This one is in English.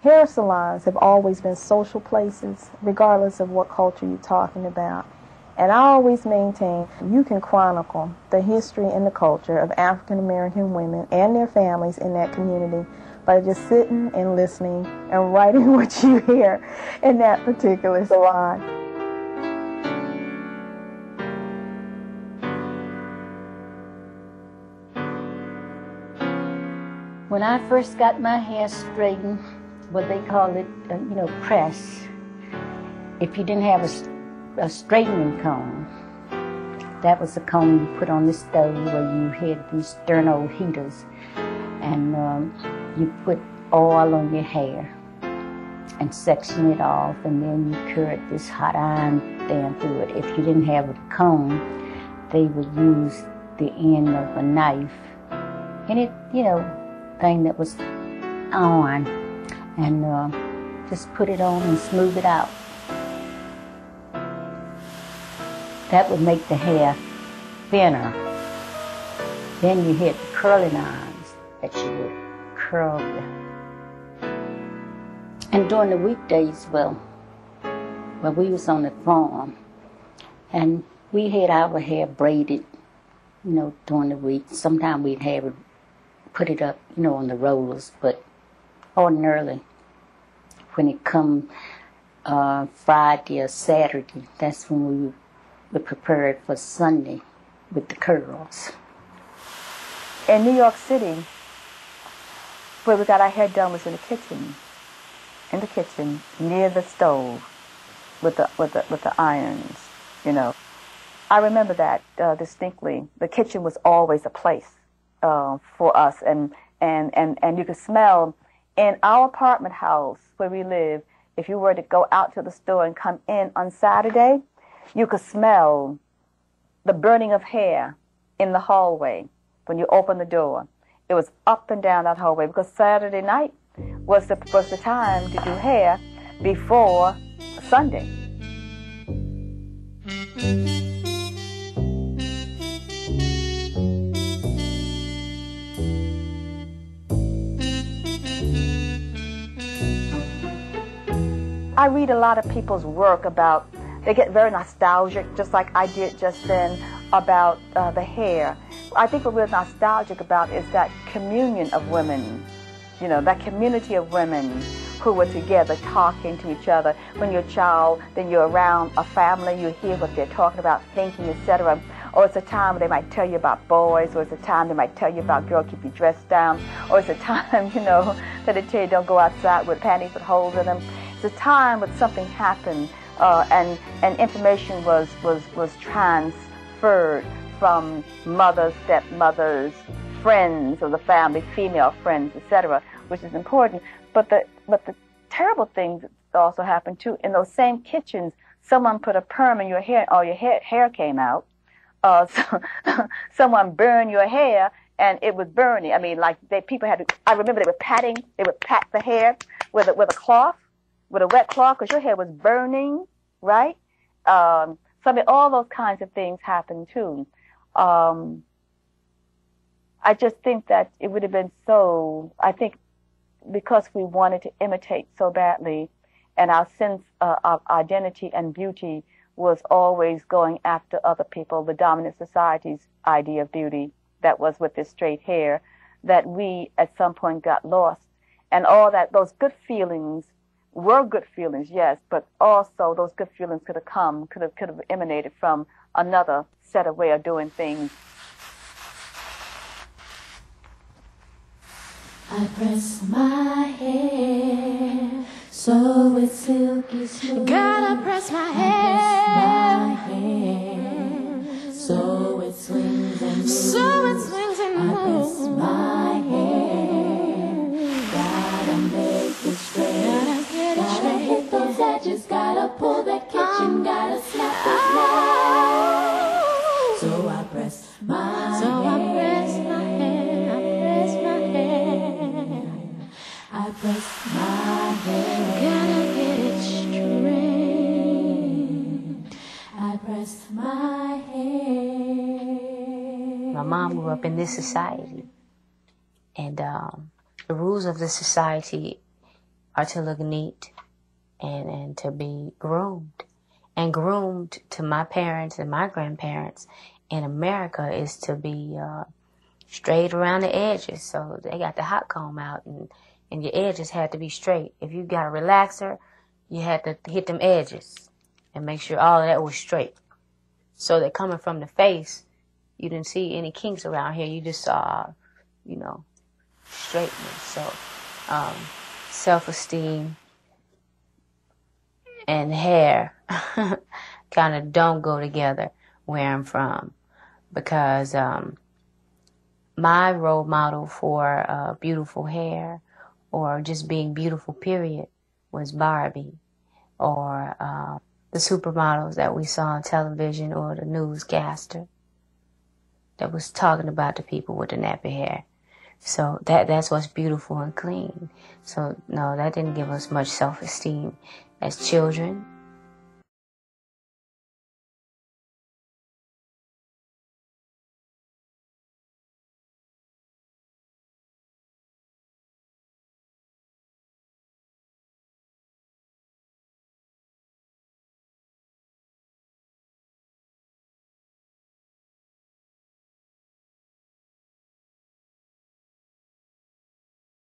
Hair salons have always been social places, regardless of what culture you're talking about. And I always maintain you can chronicle the history and the culture of African American women and their families in that community by just sitting and listening and writing what you hear in that particular salon. When I first got my hair straightened, what they call it, press, if you didn't have a straightening comb, that was the comb you put on the stove where you had these sterno heaters, and you put oil on your hair and section it off, and then you curd this hot iron down through it. If you didn't have a comb, they would use the end of a knife, and it, thing that was on, and just put it on and smooth it out. That would make the hair thinner. Then you had the curling irons that you would curl with. And during the weekdays, well, we was on the farm, and we had our hair braided, during the week. Sometimes we'd have it, put it up, on the rollers, but ordinarily, when it come Friday or Saturday, that's when we would prepare it for Sunday with the curls. In New York City, where we got our hair done was in the kitchen, near the stove, with the irons, I remember that distinctly. The kitchen was always a place for us, and you could smell in our apartment house where we live. If you were to go out to the store and come in on Saturday, you could smell the burning of hair in the hallway when you open the door. It was up and down that hallway because Saturday night was the time to do hair before Sunday. I read a lot of people's work about, they get very nostalgic, just like I did just then, about the hair. I think what we're nostalgic about is that communion of women, that community of women who were together talking to each other. When you're a child, then you're around a family, you hear what they're talking about, thinking, etc. Or it's a time when they might tell you about boys, or it's a time they might tell you about girl, keep your dress down, or it's a time, that they tell you don't go outside with panties with holes in them. It's a time when something happened, and information was transferred from mothers, stepmothers, friends of the family, female friends, etc., which is important. But the terrible things also happened too. In those same kitchens, someone put a perm in your hair, all your hair came out. Someone burned your hair, and it was burning. I mean, like people had to. I remember they would pat the hair with a cloth, with a wet cloth, because your hair was burning, right? So I mean, all those kinds of things happened too. I just think that it would have been so. I think because we wanted to imitate so badly, and our sense of identity and beauty was always going after other people, the dominant society's idea of beauty that was with this straight hair, that we at some point got lost. And all that, those good feelings were good feelings, yes, but also those good feelings could have emanated from another set of way of doing things. I press my hair so it's silky smooth. Gotta press my hair. I press my hair so it swings and moves. I press my hair. Gotta make it straight. Gotta hit those edges. Gotta pull that kitchen. Gotta snap those nails. So I press my hair. I press my hair. Gotta get it straight. I press my hair. My mom grew up in this society, and the rules of the society are to look neat and to be groomed. And groomed to my parents and my grandparents in America is to be straight around the edges. So they got the hot comb out, and your edges had to be straight. If you got a relaxer, you had to hit them edges and make sure all of that was straight. So that coming from the face, you didn't see any kinks around here. You just saw, straightness. So self-esteem and hair kind of don't go together where I'm from, because my role model for beautiful hair or just being beautiful, period, was Barbie, or the supermodels that we saw on television, or the newscaster that was talking about the people with the nappy hair. So that's what's beautiful and clean. So no, that didn't give us much self-esteem as children.